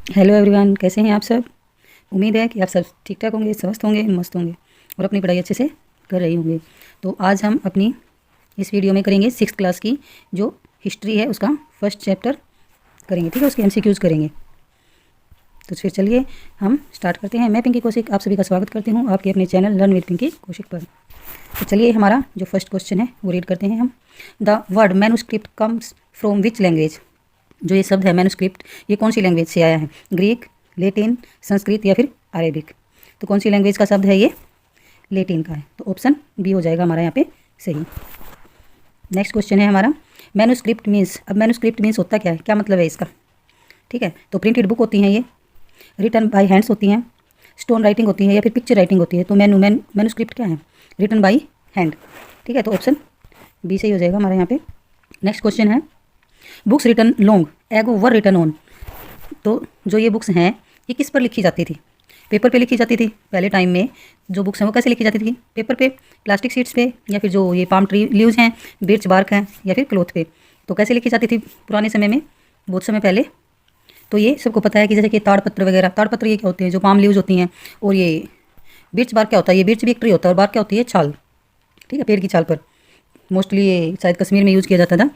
Hello everyone, कैसे हैं आप सब। उम्मीद है कि आप सब ठीक ठाक होंगे, स्वस्थ होंगे, मस्त होंगे और अपनी पढ़ाई अच्छे से कर रही होंगे। तो आज हम अपनी इस वीडियो में करेंगे 6th क्लास की जो हिस्ट्री है उसका फर्स्ट चैप्टर करेंगे। ठीक है, उसके एमसीक्यूज करेंगे। तो फिर चलिए हम स्टार्ट करते हैं। मैं पिंकी कौशिक आप सभी का स्वागत करती हूँ आपके अपने channel learn with Pinky Kaushik पर। तो चलिए हमारा जो फर्स्ट क्वेश्चन है वो रीड करते हैं हम। The word manuscript comes from which language. जो ये शब्द है मैन्युस्क्रिप्ट, ये कौन सी लैंग्वेज से आया है? ग्रीक, लेटिन, संस्कृत या फिर अरेबिक। तो कौन सी लैंग्वेज का शब्द है ये? लेटिन का है। तो ऑप्शन बी हो जाएगा हमारा यहाँ पे सही। नेक्स्ट क्वेश्चन है हमारा मैन्युस्क्रिप्ट मीन्स। अब मैन्युस्क्रिप्ट मीन्स होता क्या है, क्या मतलब है इसका? ठीक है, तो प्रिंटेड बुक होती हैं ये, रिटन बाय हैंड्स होती हैं, स्टोन राइटिंग होती है या फिर पिक्चर राइटिंग होती है। तो मैन्युस्क्रिप्ट क्या है? Written by hand. ठीक है, तो ऑप्शन बी सही हो जाएगा हमारे यहाँ पे। नेक्स्ट क्वेश्चन है books written long ago were written on. तो जो ये बुक्स हैं ये किस पर लिखी जाती थी? पेपर पे लिखी जाती थी पहले टाइम में। जो बुक्स हैं वो कैसे लिखी जाती थी? पेपर पे, प्लास्टिक शीट्स पे, या फिर जो ये पाम ट्री लीव्स हैं, बिर्च बार्क हैं, या फिर क्लोथ पे। तो कैसे लिखी जाती थी पुराने समय में, बहुत समय पहले? तो ये सबको पता है कि जैसे कि ताड़पत्र वगैरह। ताड़पत्र ये क्या होते हैं? जो पाम लीव्स होती हैं। और ये बिर्च बार्क क्या होता है? ये बिर्च भी एक ट्री होता है और बार्क क्या होती है? छाल। ठीक है, पेड़ की छाल पर। मोस्टली ये शायद कश्मीर में यूज़ किया जाता था।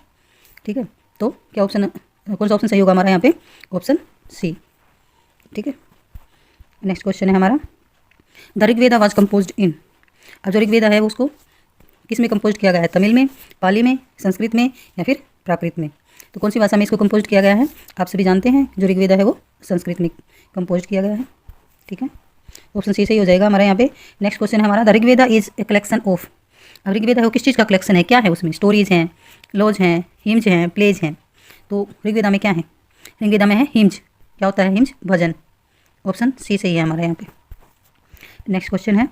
ठीक है, तो क्या ऑप्शन, कौन सा ऑप्शन सही होगा हमारा यहाँ पे? Option C. ठीक है, नेक्स्ट क्वेश्चन है हमारा the Rigveda was composed in. अब जो ऋग्वेदा है वो उसको किस में कंपोज किया गया है? तमिल में, पाली में, संस्कृत में या फिर प्राकृत में। तो कौन सी भाषा में इसको कंपोज किया गया है? आप सभी जानते हैं जो ऋग्वेदा है वो संस्कृत में कंपोज किया गया है। ठीक है, ऑप्शन सी सही हो जाएगा हमारे यहाँ पे। नेक्स्ट क्वेश्चन है हमारा the Rigveda is a collection of. अब ऋग्वेदा है वो किस चीज़ का कलेक्शन है, क्या है उसमें? स्टोरीज हैं, लॉज हैं, हिम्स हैं, प्लेज हैं। तो ऋग्वेदा में क्या है? ऋग्वेदा में है हिम्स। क्या होता है हिम्स? भजन। ऑप्शन सी सही है हमारे यहाँ पे। नेक्स्ट क्वेश्चन है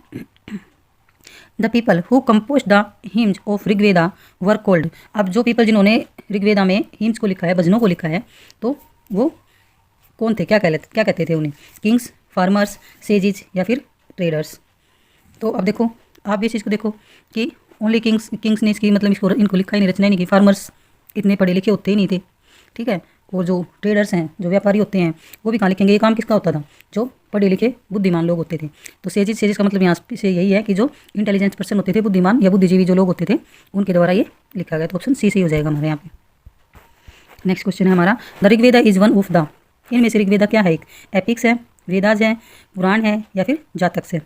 the people who compose the hymns of Rigveda were called. अब जो पीपल जिन्होंने ऋग्वेदा में हिम्स को लिखा है, भजनों को लिखा है, तो वो कौन थे? क्या कहते थे उन्हें? किंग्स, फार्मर्स, सेजिज या फिर ट्रेडर्स। तो अब देखो, आप भी इस चीज़ को देखो कि ओनली किंग्स ने इसकी मतलब इनको लिखा ही नहीं, रचना ही नहीं की। फार्मर्स इतने पढ़े लिखे होते ही नहीं थे। ठीक है, और जो ट्रेडर्स हैं, जो व्यापारी होते हैं, वो भी कहाँ लिखेंगे? ये काम किसका होता था? जो पढ़े लिखे बुद्धिमान लोग होते थे। तो सेजिस का मतलब यहाँ से यही है कि जो इंटेलिजेंट पर्सन होते थे, बुद्धिमान या बुद्धिजीवी जो लोग होते थे, उनके द्वारा ये लिखा गया। तो ऑप्शन सी सही हो जाएगा हमारे यहाँ पे। नेक्स्ट क्वेश्चन है हमारा the Rigveda is one of the. इनमें से ऋग्वेदा क्या है? एक एपिक्स है, वेदाज है, पुराण है या फिर जातक है।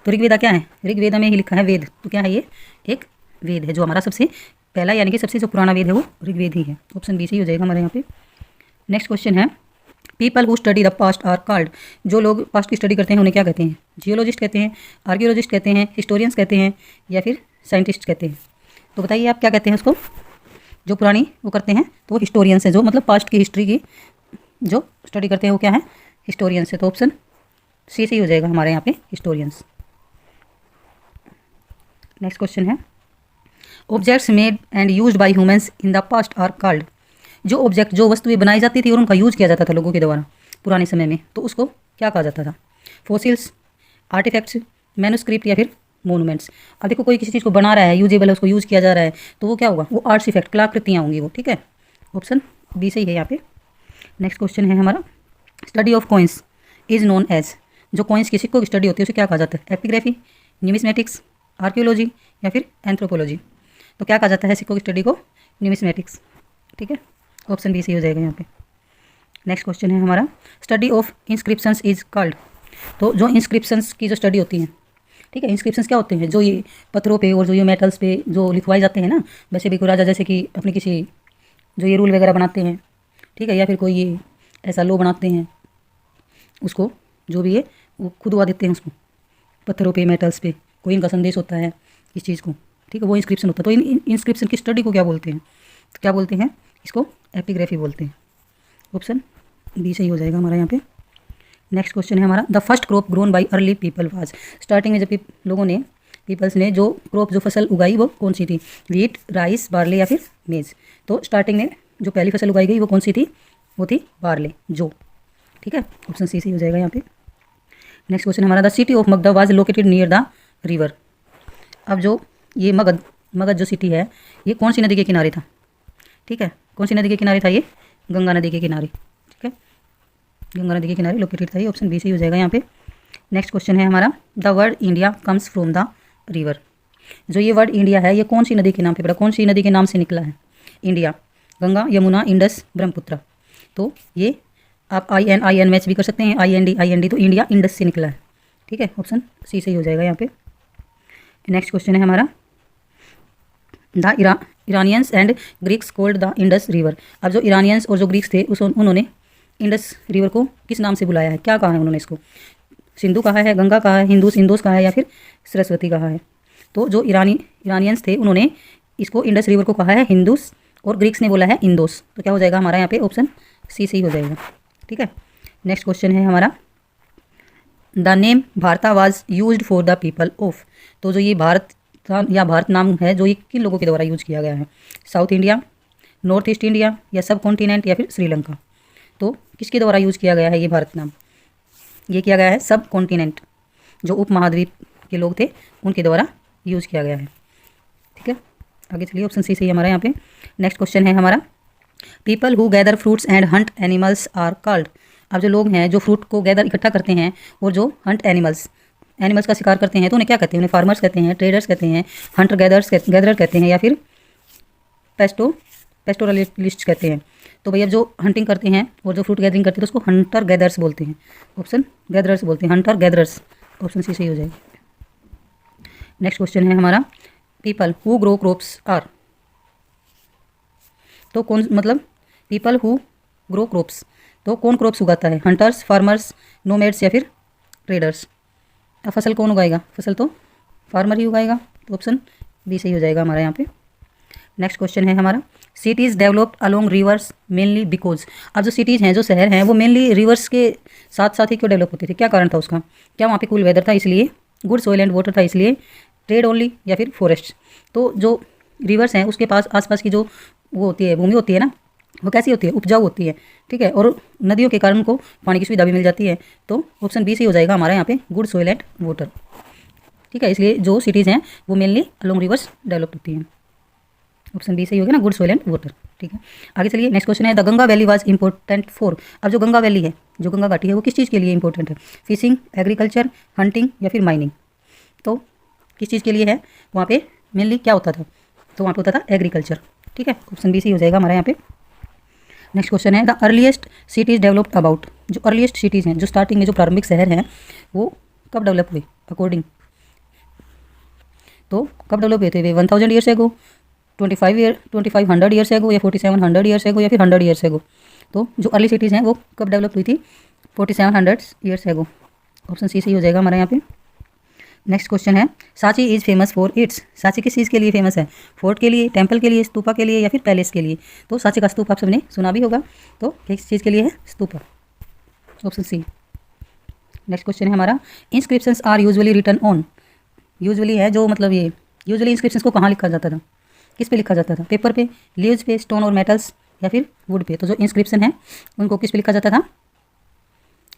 तो ऋग्वेदा क्या है? ऋग्वेदा में ही लिखा है वेद। तो क्या है ये? एक वेद है। जो हमारा सबसे पहला यानी कि सबसे जो पुराना वेद है वो ऋग्वेद ही है। ऑप्शन बी सही हो जाएगा हमारे यहाँ पे। नेक्स्ट क्वेश्चन है people who study the past are called. जो लोग पास्ट की स्टडी करते हैं उन्हें क्या कहते हैं? जियोलॉजिस्ट कहते हैं, आर्कियोलॉजिस्ट कहते हैं, हिस्टोरियंस कहते हैं या फिर साइंटिस्ट कहते हैं। तो बताइए आप क्या कहते हैं उसको? जो पुरानी वो करते हैं तो वो हिस्टोरियंस है। जो मतलब पास्ट की हिस्ट्री की जो स्टडी करते हैं वो क्या है? हिस्टोरियंस है। तो ऑप्शन सी सही हो जाएगा हमारे यहाँ पे, हिस्टोरियंस। नेक्स्ट क्वेश्चन है objects made and used by humans in the past are called. जो ऑब्जेक्ट, जो वस्तुएं बनाई जाती थी और उनका यूज किया जाता था लोगों के द्वारा पुराने समय में, तो उसको क्या कहा जाता था? फॉसिल्स, आर्टिफैक्ट्स, मैन्युस्क्रिप्ट या फिर मोनूमेंट्स। अब देखो, कोई किसी चीज़ को बना रहा है, यूजेबल है, उसको यूज़ किया जा रहा है, तो वो क्या होगा? वो आर्टिफैक्ट, कलाकृतियाँ होंगी वो। ठीक है, ऑप्शन बी सही है यहाँ पे। नेक्स्ट क्वेश्चन है हमारा study of coins is known as. जो कॉइन्स की, सिक्कों की स्टडी होती है उसे क्या कहा जाता है? एपिग्राफी, न्यूमिस्मेटिक्स, आर्कियोलॉजी या फिर एंथ्रोपोलॉजी। तो क्या कहा जाता है सिक्कों की स्टडी को? न्यूमिस्मेटिक्स। ठीक है, ऑप्शन बी सही हो जाएगा यहाँ पे। नेक्स्ट क्वेश्चन है हमारा study of inscriptions is called. तो जो इंस्क्रिप्शंस की जो स्टडी होती है, ठीक है, इंस्क्रिप्शंस क्या होते हैं? जो ये पत्थरों पे और जो ये मेटल्स पे जो लिखवाए जाते हैं ना, वैसे भी कोई राजा जैसे कि अपनी किसी जो ये रूल वगैरह बनाते हैं, ठीक है, या फिर कोई ये ऐसा लॉ बनाते हैं, उसको जो भी है वो खुदवा देते हैं उसको पत्थरों पे, मेटल्स पे। कोई इनका संदेश होता है इस चीज़ को। ठीक है, वो इंस्क्रिप्शन होता है। तो इन इंस्क्रिप्शन की स्टडी को क्या बोलते हैं? तो क्या बोलते हैं इसको? एपिग्राफी बोलते हैं। ऑप्शन बी सही हो जाएगा हमारा यहाँ पे। नेक्स्ट क्वेश्चन है हमारा the first crop grown by early people was. Starting में जब लोगों ने, पीपल्स ने जो क्रॉप, जो फसल उगाई वो कौन सी थी? वीट, राइस, बार्ले या फिर मेज। तो स्टार्टिंग में जो पहली फसल उगाई गई वो कौन सी थी? वो थी बार्ले, जो। ठीक है, ऑप्शन सी सही हो जाएगा यहाँ पे। नेक्स्ट क्वेश्चन हमारा the city of Magadh was located near the river. अब जो ये मगध जो सिटी है ये कौन सी नदी के किनारे था? ठीक है, कौन सी नदी के किनारे था ये? गंगा नदी के किनारे। ठीक है, गंगा नदी के किनारे लोकेटेड था, ये ऑप्शन बी सही हो जाएगा यहाँ पे। नेक्स्ट क्वेश्चन है हमारा, the word India comes from the river. जो ये वर्ड इंडिया है ये कौन सी नदी के नाम पे पड़ा, कौन सी नदी के नाम से निकला है इंडिया? गंगा, यमुना, इंडस, ब्रह्मपुत्र। तो ये आप आई एन मैच भी कर सकते हैं, आई एन डी, तो इंडिया इंडस से निकला है, ठीक है, ऑप्शन सी सही हो जाएगा यहाँ पे। नेक्स्ट क्वेश्चन है हमारा, the Iranians and Greeks called the Indus river. अब जो ईरानियंस और जो ग्रीक्स थे उन्होंने इंडस रिवर को किस नाम से बुलाया है, क्या कहा है उन्होंने इसको? सिंधु कहा है, गंगा कहा है, इंदोस कहा है, या फिर सरस्वती कहा है? तो जो ईरानियंस थे उन्होंने इसको इंडस रिवर को कहा है हिंदूस, और ग्रीक्स ने बोला है इंदोस। तो क्या हो जाएगा हमारा यहाँ पे ऑप्शन सी सही हो जाएगा, ठीक है। नेक्स्ट क्वेश्चन है हमारा, द नेम भारता was used for the people of. तो जो ये भारत या भारत नाम है जो ये किन लोगों के द्वारा यूज किया गया है? South India, north east India, या सब कॉन्टिनेंट, या फिर श्रीलंका? तो किसके द्वारा यूज किया गया है ये भारत नाम? ये किया गया है सब कॉन्टिनेंट, जो उप महाद्वीप के लोग थे उनके द्वारा यूज किया गया है, ठीक है। आगे चलिए, ऑप्शन सी सही हमारा यहाँ पे। नेक्स्ट क्वेश्चन है हमारा, people who gather fruits and hunt animals are called. अब जो लोग हैं जो फ्रूट को गैदर इकट्ठा करते हैं और जो हंट एनिमल्स का शिकार करते हैं तो उन्हें क्या कहते हैं? उन्हें फार्मर्स कहते हैं, ट्रेडर्स कहते हैं, हंटर गैदरर कहते हैं, या फिर पेस्टोरलिस्ट कहते हैं। तो भैया जो हंटिंग करते हैं और जो फ्रूट गैदरिंग करते हैं तो उसको हंटर गैदर्स बोलते हैं, ऑप्शन गैदरर्स बोलते हैं, हंटर गैदरर्स, ऑप्शन सी सही हो जाएगा। नेक्स्ट क्वेश्चन है हमारा, people who grow crops are. तो कौन, मतलब पीपल हु ग्रो क्रॉप्स, तो कौन क्रॉप्स उगाता है? हंटर्स, फार्मर्स, नोमैड्स, या फिर ट्रेडर्स? अब फसल कौन उगाएगा? फसल तो फार्मर ही उगाएगा, तो ऑप्शन बी सही हो जाएगा हमारा यहाँ पे। नेक्स्ट क्वेश्चन है हमारा, cities developed along reverse mainly because. अब जो सिटीज़ हैं, जो शहर हैं, वो मेनली रिवर्स के साथ साथ ही क्यों डेवलप होते थे? क्या कारण था उसका? क्या वहाँ पे कूल वेदर था इसलिए, गुड सॉइल एंड वाटर था इसलिए, ट्रेड ओनली, या फिर फॉरेस्ट? तो जो रिवर्स हैं उसके पास आसपास की जो वो होती है, भूमि होती है ना, वो कैसी होती है? उपजाऊ होती है, ठीक है, और नदियों के कारण उनको पानी की सुविधा भी मिल जाती है। तो ऑप्शन बी सही हो जाएगा हमारा यहाँ पे, गुड सॉइल एंड वाटर, ठीक है। इसलिए जो सिटीज़ हैं वो मेनली अलोंग रिवर्स डेवलप होती हैं, ऑप्शन बी सही हो गया ना, गुड सॉइल एंड वाटर, ठीक है। आगे चलिए, नेक्स्ट क्वेश्चन है, the Ganga valley was important for. अब जो गंगा वैली है, जो गंगा घाटी है, वो किस चीज़ के लिए इंपॉर्टेंट है? फिशिंग, एग्रीकल्चर, हंटिंग, या फिर माइनिंग? तो किस चीज़ के लिए है वहाँ पे मेनली, क्या होता था? तो वहाँ पे होता था एग्रीकल्चर, ठीक है, ऑप्शन बी सही हो जाएगा हमारा यहाँ पे। नेक्स्ट क्वेश्चन है, the earliest cities developed about. जो अर्लीस्ट सिटीज़ हैं, जो स्टार्टिंग में जो प्रारंभिक शहर हैं, वो कब डेवलप हुए अकॉर्डिंग? तो कब डेवलप हुए थे वे? 1000 ईयर्स एगो, 2500 ईयर्स एगो, या 4700 ईयर्स एगो, या फिर 100 ईयर्स एगो? तो जो अर्ली सिटीज़ हैं वो कब डेवलप हुई थी? 4700 ईयर्स एगो, ऑप्शन सी सही हो जाएगा हमारा यहाँ पे। नेक्स्ट क्वेश्चन है, Sanchi is famous for its. Sanchi किस चीज़ के लिए फेमस है? फोर्ट के लिए, टेम्पल के लिए, स्तूपा के लिए, या फिर पैलेस के लिए? तो सांची का स्तूप आप सबने सुना भी होगा, तो किस चीज़ के लिए है? Stupa, option C. Next question है हमारा, inscriptions are usually written on. Usually है जो, मतलब ये यूजुअली इंस्क्रिप्शंस को कहाँ लिखा जाता था? किस पे लिखा जाता था? पेपर पे, लीव्स पे, स्टोन और मेटल्स, या फिर वुड पे? तो जो इंस्क्रिप्शन है उनको किस पे लिखा जाता था?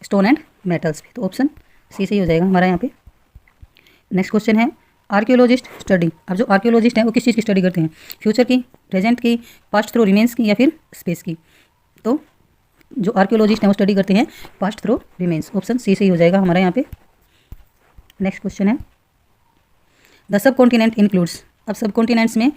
स्टोन एंड मेटल्स पे, तो ऑप्शन सी सही हो जाएगा हमारा यहाँ पे। नेक्स्ट क्वेश्चन है, आर्कियोलॉजिस्ट स्टडी। अब जो आर्कियोलॉजिस्ट हैं वो किस चीज़ की स्टडी करते हैं? फ्यूचर की, प्रेजेंट की, पास्ट थ्रू रिमेन्स की, या फिर स्पेस की? तो जो आर्कियोलॉजिस्ट हैं वो स्टडी करते हैं past through remains, option C सही हो जाएगा हमारा यहाँ पे। नेक्स्ट क्वेश्चन है, द सब कॉन्टिनेंट इंक्लूड्स। अब सब कॉन्टिनेंट्स में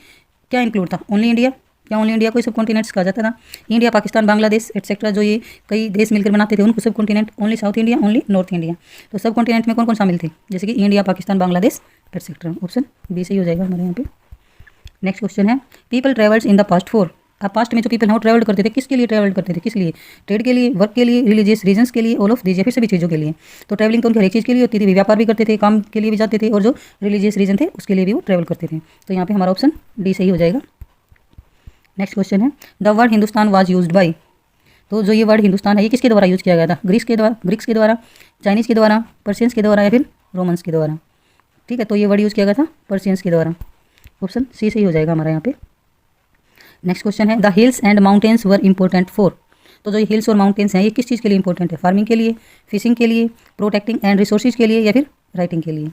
क्या इंक्लूड था? Only India? क्या ओनली इंडिया को सब कॉन्टिनेंट्स कहा जाता था? इंडिया, पाकिस्तान, बांग्लादेश एटसेट्रा, जो ये कई देश मिलकर बनाते थे उनको सब continent? Only south India, only north India? तो सब कॉन्टिनेंट में कौन कौन शामिल थे? जैसे कि India, Pakistan, Bangladesh etcetera, option B सही हो जाएगा हमारे यहाँ पे। नेक्स्ट क्वेश्चन है, people travels in the past for. अब पास्ट में जो पीपल हैं वो ट्रैवल करते थे, किसके लिए ट्रैवल करते थे? किस लिए? ट्रेड के लिए, वर्क के लिए, रिलीजियस रीजन्स के लिए, ऑल ऑफ दीज, या फिर सभी चीज़ों के लिए? तो ट्रैवलिंग तो उनकी हर एक चीज़ के लिए होती थी, व्यापार भी करते थे, काम के लिए भी जाते थे, और जो रिलीजियस रीजन थे उसके लिए भी वो ट्रैवल करते थे। तो यहाँ पे हमारा ऑप्शन डी सही हो जाएगा। नेक्स्ट क्वेश्चन है, the word Hindustan was used by. तो जो ये वर्ड हिंदुस्तान है ये किसके द्वारा यूज किया गया था? ग्रीक्स के द्वारा, चाइनीज़ के द्वारा, पर्शियंस के द्वारा, या फिर रोमन्स के द्वारा? ठीक है, तो ये वर्ड यूज़ किया गया था पर्शियंस के द्वारा, ऑप्शन सी सही हो जाएगा हमारा यहाँ पे। नेक्स्ट क्वेश्चन है, the hills and mountains were important for. तो जो ये हिल्स और माउंटेन्स हैं ये किस चीज़ के लिए इंपॉर्टेंट है? फार्मिंग के लिए, फिशिंग के लिए, प्रोटेक्टिंग एंड रिसोर्सेज के लिए, या फिर राइटिंग के लिए?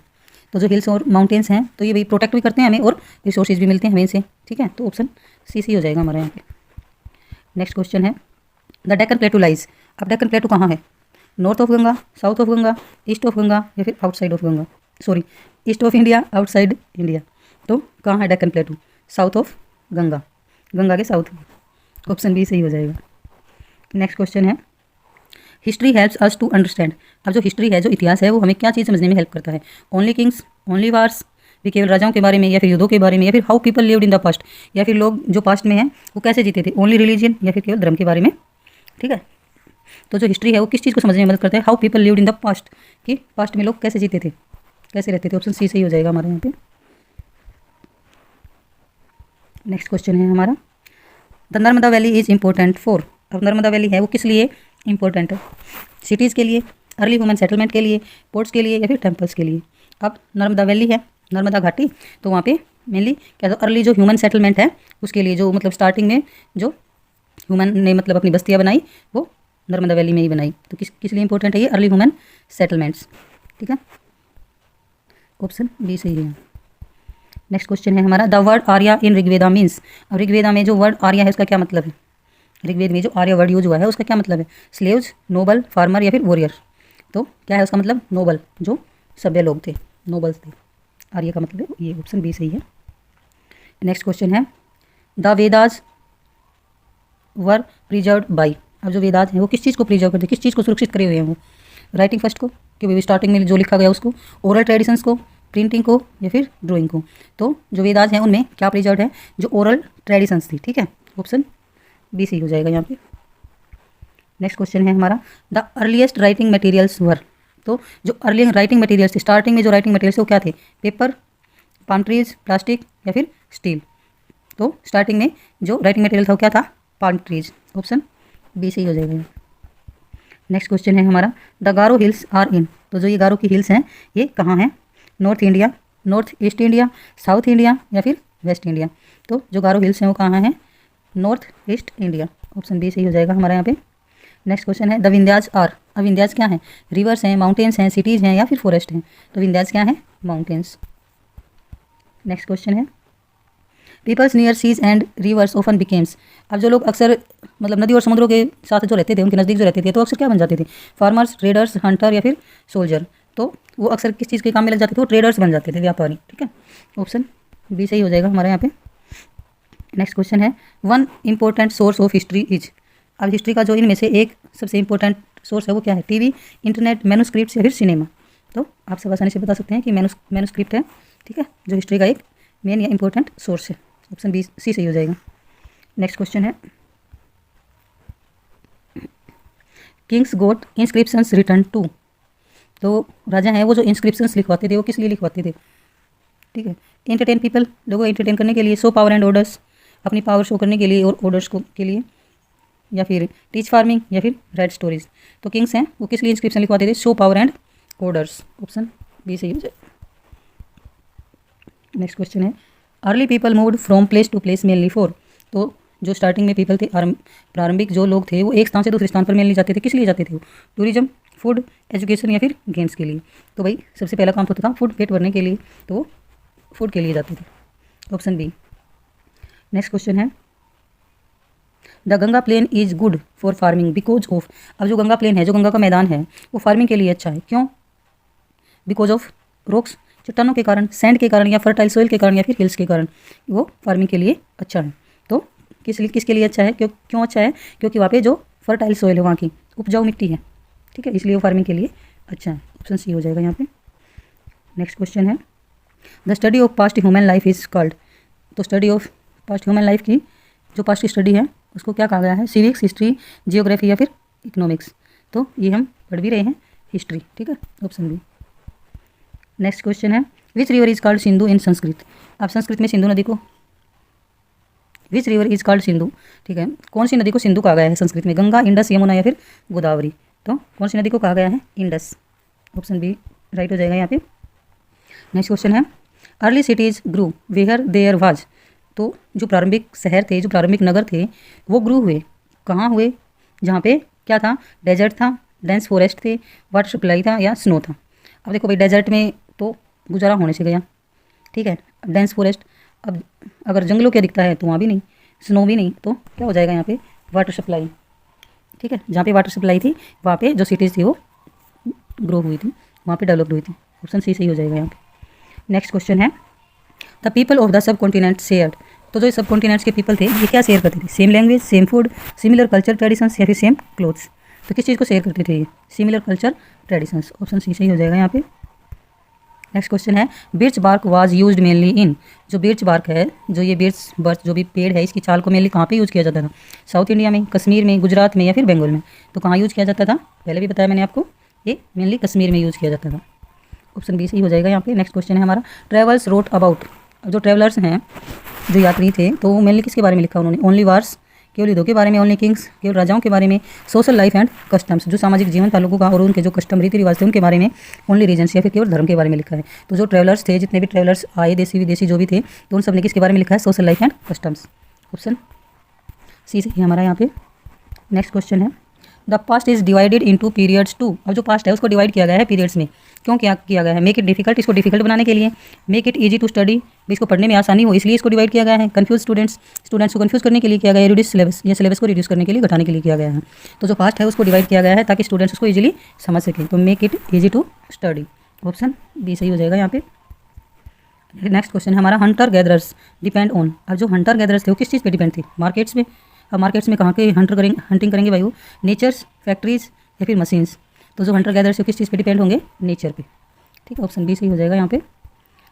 तो जो हिल्स और माउंटेन्स हैं तो ये भाई प्रोटेक्ट भी करते हैं हमें और रिसोर्सेज भी मिलते हैं हमें इनसे, ठीक है, तो ऑप्शन सी सही हो जाएगा हमारे यहाँ पे। नेक्स्ट क्वेश्चन है, द डेक्कन प्लेटू लाइज। अब डेक्कन प्लेटू कहाँ है? North of Ganga, south of Ganga, east of Ganga या फिर outside of Ganga, sorry east of India, outside India. तो कहाँ है Deccan plateau? South of Ganga, Ganga के साउथ में। ऑप्शन बी सही हो जाएगा। नेक्स्ट क्वेश्चन है, history helps us to understand. अब जो हिस्ट्री है, जो इतिहास है, वो हमें क्या चीज़ समझने में हेल्प करता है? ओनली किंग्स, ओनली वार्स, भी केवल राजाओं के बारे में या फिर युद्धों के बारे में, या फिर how people lived in the past, या फिर लोग जो पास्ट में हैं वो कैसे जीते थे? ओनली रिलीजन या फिर केवल धर्म के बारे में। ठीक है, तो जो हिस्ट्री है वो किस चीज़ को समझने में मदद करता है? How people lived in the past, कि पास्ट में लोग कैसे जीते थे, कैसे रहते थे। ऑप्शन सी सही हो जाएगा हमारे यहाँ पे। नेक्स्ट क्वेश्चन है हमारा, the Narmada valley is important for. अब नर्मदा वैली है वो किस लिए इम्पोर्टेंट है? सिटीज़ के लिए, अर्ली ह्यूमन सेटलमेंट के लिए, पोर्ट्स के लिए या फिर टेम्पल्स के लिए। अब नर्मदा वैली है, नर्मदा घाटी, तो वहाँ पे मेनली क्या, तो अर्ली जो ह्यूमन सेटलमेंट है उसके लिए, जो मतलब स्टार्टिंग में जो ह्यूमन ने मतलब अपनी बस्तियाँ बनाई वो नर्मदा वैली में ही बनाई। तो किस लिए इंपॉर्टेंट है ये? Early human settlements. ठीक है, ऑप्शन बी सही है। नेक्स्ट क्वेश्चन है हमारा, the word Arya in Rigveda means. अब ऋग्वेदा में जो वर्ड आर्या है उसका क्या मतलब है? ऋग्वेद में जो आर्या वर्ड यूज हुआ है उसका क्या मतलब है? स्लेव्स, नोबल, फार्मर या फिर वॉरियर। तो क्या है उसका मतलब? नोबल, जो सभ्य लोग थे, नोबल्स थे। आर्य का मतलब है ये, ऑप्शन बी सही है। नेक्स्ट क्वेश्चन है, the Vedas were preserved by. अब जो वेदास हैं वो किस चीज़ को प्रिजर्व करते हैं, किस चीज़ को सुरक्षित करे हुए हैं वो? राइटिंग फर्स्ट को, क्योंकि स्टार्टिंग में जो लिखा गया उसको, ओरल ट्रेडिशंस को, प्रिंटिंग को या फिर ड्राइंग को। तो जो वेदास हैं उनमें क्या प्रिजर्व है? जो ओरल ट्रेडिशंस थी। ठीक है, ऑप्शन बी सही हो जाएगा यहाँ पे। नेक्स्ट क्वेश्चन है हमारा, द अर्लीस्ट राइटिंग मटेरियल्स वर। तो जो अर्ली राइटिंग मटेरियल्स थे, स्टार्टिंग में जो राइटिंग मटेरियल्स वो क्या थे? पेपर, पाम ट्रीज, प्लास्टिक या फिर स्टील। तो स्टार्टिंग में जो राइटिंग मटेरियल था वो क्या था? Palm trees. ऑप्शन बी सही हो जाएगा। नेक्स्ट क्वेश्चन है हमारा, the Garo hills are in. तो जो ये गारो की हिल्स हैं ये कहाँ हैं? North India, north east India, south India या फिर वेस्ट इंडिया। तो जो गारो हिल्स हैं वो कहाँ हैं? North east India. Option B सही हो जाएगा हमारे यहाँ पे। नेक्स्ट क्वेश्चन है, द विंध्याज आर। अब विंध्याज क्या है? रिवर्स हैं, माउंटेन्स हैं, सिटीज़ हैं या फिर फॉरेस्ट हैं। तो विंध्याज क्या है? माउंटेन्स। नेक्स्ट क्वेश्चन है, peoples near seas and rivers often became. अब जो लोग अक्सर मतलब नदी और समुद्रों के साथ जो रहते थे, उनके नज़दीक जो रहते थे, तो अक्सर क्या बन जाते थे? फार्मर्स, ट्रेडर्स, हंटर या फिर सोल्जर। तो वो अक्सर किस चीज़ के काम में लग जाते थे? वो ट्रेडर्स बन जाते थे, व्यापारी। ठीक है, ऑप्शन बी सही हो जाएगा हमारे यहाँ पे। नेक्स्ट क्वेश्चन है, one important source of history is. अब हिस्ट्री का जो इनमें से एक सबसे इंपॉर्टेंट सोर्स है वो क्या है? टीवी, इंटरनेट, मैन्युस्क्रिप्ट या फिर सिनेमा। तो आप सब आसानी से बता सकते हैं कि मैन्युस्क्रिप्ट है। ठीक है, जो हिस्ट्री का एक मेन या इंपॉर्टेंट सोर्स है। ऑप्शन बी सी सही हो जाएगा। नेक्स्ट क्वेश्चन है, kings got inscriptions written to. तो राजा हैं वो जो इंस्क्रिप्शंस लिखवाते थे वो किस लिए लिखवाते थे? ठीक है, एंटरटेन पीपल, लोगों को एंटरटेन करने के लिए, शो पावर एंड ऑर्डर्स, अपनी पावर शो करने के लिए और ऑर्डर्स को के लिए, या फिर टीच फार्मिंग या फिर राइट स्टोरीज। तो किंग्स हैं वो किस लिए इंस्क्रिप्शन लिखवाते थे? Show power and orders. Option B सही हो जाए। नेक्स्ट क्वेश्चन है, early people moved from place to place mainly for. तो जो स्टार्टिंग में पीपल थे, प्रारंभिक जो लोग थे वो एक स्थान से दूसरे स्थान पर मेनली जाते थे। किस लिए जाते थे वो? टूरिज्म, फूड, एजुकेशन या फिर गेम्स के लिए। तो भाई सबसे पहला काम तो होता था फूड पेट भरने के लिए, तो वो फूड के लिए जाते थे। Option B. नेक्स्ट क्वेश्चन है, the Ganga plain is good for farming because of. अब जो गंगा प्लेन है, जो गंगा का मैदान है, वो फार्मिंग के लिए अच्छा है। क्यों? बिकॉज ऑफ रॉक्स, चट्टानों के कारण, सैंड के कारण, या फर्टाइल सोइल के कारण, या फिर हिल्स के कारण वो फार्मिंग के लिए अच्छा है। तो किसके लिए अच्छा है? क्यों अच्छा है? क्योंकि वहाँ पे जो फर्टाइल सोइल है, वहाँ की उपजाऊ मिट्टी है। ठीक है, इसलिए वो फार्मिंग के लिए अच्छा है। ऑप्शन सी हो जाएगा यहाँ पे। नेक्स्ट क्वेश्चन है, the study of past human life is called. तो study of past human life की जो पास्ट की स्टडी है उसको क्या कहा गया है? सिविक्स, हिस्ट्री, जियोग्राफी या फिर इकोनॉमिक्स। तो ये हम पढ़ भी रहे हैं, हिस्ट्री। ठीक है, ऑप्शन बी। नेक्स्ट क्वेश्चन है, which river is called Sindhu in Sanskrit. अब संस्कृत में सिंधु नदी को, which river is called Sindhu. ठीक है, कौन सी नदी को सिंधु कहा गया है संस्कृत में? गंगा, इंडस, यमुना या फिर गोदावरी। तो कौन सी नदी को कहा गया है? इंडस। ऑप्शन बी राइट हो जाएगा यहाँ पे। नेक्स्ट क्वेश्चन है, early cities grew where there was. तो जो प्रारंभिक शहर थे, जो प्रारंभिक नगर थे, वो ग्रू हुए कहाँ हुए? जहाँ पे क्या था? डेजर्ट था, डेंस फॉरेस्ट थे, वाटर सप्लाई था या स्नो था। अब देखो भाई, डेजर्ट में तो गुजारा होने से गया। ठीक है, अब डेंस फॉरेस्ट, अब अगर जंगलों क्या दिखता है तो वहाँ भी नहीं, स्नो भी नहीं, तो क्या हो जाएगा यहाँ पे? Water supply. ठीक है, जहाँ पे वाटर सप्लाई थी वहाँ पे जो सिटीज़ थी वो ग्रो हुई थी, वहाँ पे डेवलप हुई थी। ऑप्शन सी सही हो जाएगा यहाँ पे। नेक्स्ट क्वेश्चन है, the people of the sub continent shared. तो जो सब कॉन्टिनेंट्स के पीपल थे ये क्या शेयर करते थे? Same language, same food, similar culture traditions या फिर सेम क्लोथ्स। तो किस चीज़ को शेयर करते थे ये? Similar culture traditions. Option C सही हो जाएगा यहाँ पे। नेक्स्ट क्वेश्चन है, birch bark was used mainly in. जो बिर्च बार्क है, जो ये बिर्च बर्च जो भी पेड़ है, इसकी छाल को मेनली कहाँ पे यूज़ किया जाता था? साउथ इंडिया में, कश्मीर में, गुजरात में या फिर बंगाल में। तो कहाँ यूज़ किया जाता था? पहले भी बताया मैंने आपको, ये मेनली कश्मीर में यूज़ किया जाता था। ऑप्शन बी सही हो जाएगा यहाँ पे। नेक्स्ट क्वेश्चन है हमारा, ट्रेवल्स रोट अबाउट। अब जो ट्रेवलर्स हैं, जो यात्री थे, तो वो मेनली किसके बारे में लिखा उन्होंने? ओनली वार्स, केवल युद्धों के बारे में, ओनली किंग्स, केवल राजाओं के बारे में, सोशल लाइफ एंड कस्टम्स, जो सामाजिक जीवन था लोगों का और उनके जो कस्टम रीति रिवाज थे उनके बारे में, ओनली रीजन्स या फिर केवल धर्म के बारे में लिखा है। तो जो ट्रेवलर्स थे, जितने भी ट्रेवलर्स आए देशी विदेशी जो भी थे, तो उन सब ने किसके बारे में लिखा है? Social life and customs. Option C सही है हमारा यहाँ पे। नेक्स्ट क्वेश्चन है, the past is divided into periods to. अब जो पास्ट है उसको डिवाइड किया गया है पीरियड्स में। क्यों क्या किया गया है? मेक इट डिफिकल्ट, इसको डिफिकल्ट बनाने के लिए। Make it easy to study, इसको पढ़ने में आसानी हो इसलिए इसको डिवाइड किया गया है। कन्फ्यूज स्टूडेंट्स को कन्फ्यूज करने के लिए किया गया है। रिड्यूस सिलेबस, ये सिलेबस को रिड्यूस करने के लिए, घटाने के लिए किया गया है। तो जो पास्ट है उसको डिवाइड किया गया है ताकि स्टूडेंट्स उसको ईजिली समझ सकें। तो make it easy to study. Option B सही हो जाएगा यहाँ पे। नेक्स्ट क्वेश्चन है हमारा, हंटर गैदरर्स डिपेंड ऑन। अब जो हंटर गैदरर्स थे वो किस चीज़ पे डिपेंड थे? मार्केट्स में। अब मार्केट्स में कहाँ के हंटिंग करेंगे भाई? वो नेचर्स, फैक्ट्रीज या फिर मशीन्स। तो जो हंटर गैदरर्स है किस चीज़ पे डिपेंड होंगे? नेचर पे। ठीक है, ऑप्शन बी सही हो जाएगा यहाँ पे।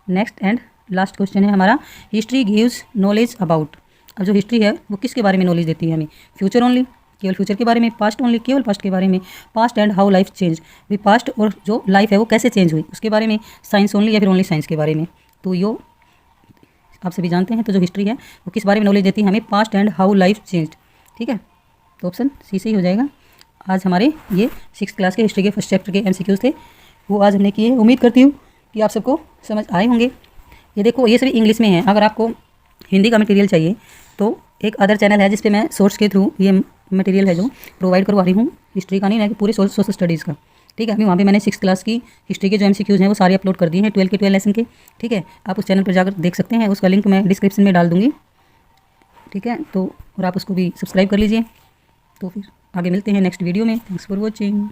नेक्स्ट एंड लास्ट क्वेश्चन है हमारा, हिस्ट्री गिव्स नॉलेज अबाउट। अब जो हिस्ट्री है वो किसके बारे में नॉलेज देती है हमें? फ्यूचर ओनली, केवल फ्यूचर के बारे में। पास्ट ओनली, केवल पास्ट के बारे में। Past and how life change, भी पास्ट और जो लाइफ है वो कैसे चेंज हुई उसके बारे में। साइंस ओनली या फिर ओनली साइंस के बारे में। तो यो आप सभी जानते हैं। तो जो हिस्ट्री है वो किस बारे में नॉलेज देती है हमें? Past and how life change. ठीक है, तो ऑप्शन सी सही हो जाएगा। आज हमारे ये 6th क्लास के हिस्ट्री के फर्स्ट चैप्टर के MCQs थे, वो आज हमने किए। उम्मीद करती हूँ कि आप सबको समझ आए होंगे। ये देखो, ये सभी इंग्लिश में है। अगर आपको हिंदी का मटेरियल चाहिए तो एक अदर चैनल है जिस पे मैं सोर्स के थ्रू ये मटेरियल है जो प्रोवाइड करवा रही हूँ, हिस्ट्री का नहीं है, पूरे सोशल स्टडीज़ का। ठीक है, अभी वहाँ पे मैंने 6th क्लास की हिस्ट्री के जो MCQs हैं वो सारे अपलोड कर दिए हैं, 12 के 12 लेसन के। ठीक है, आप उस चैनल पर जाकर देख सकते हैं, उसका लिंक मैं डिस्क्रिप्शन में डाल दूँगी। ठीक है, तो और आप उसको भी सब्सक्राइब कर लीजिए। तो फिर आगे मिलते हैं नेक्स्ट वीडियो में। Thanks for watching.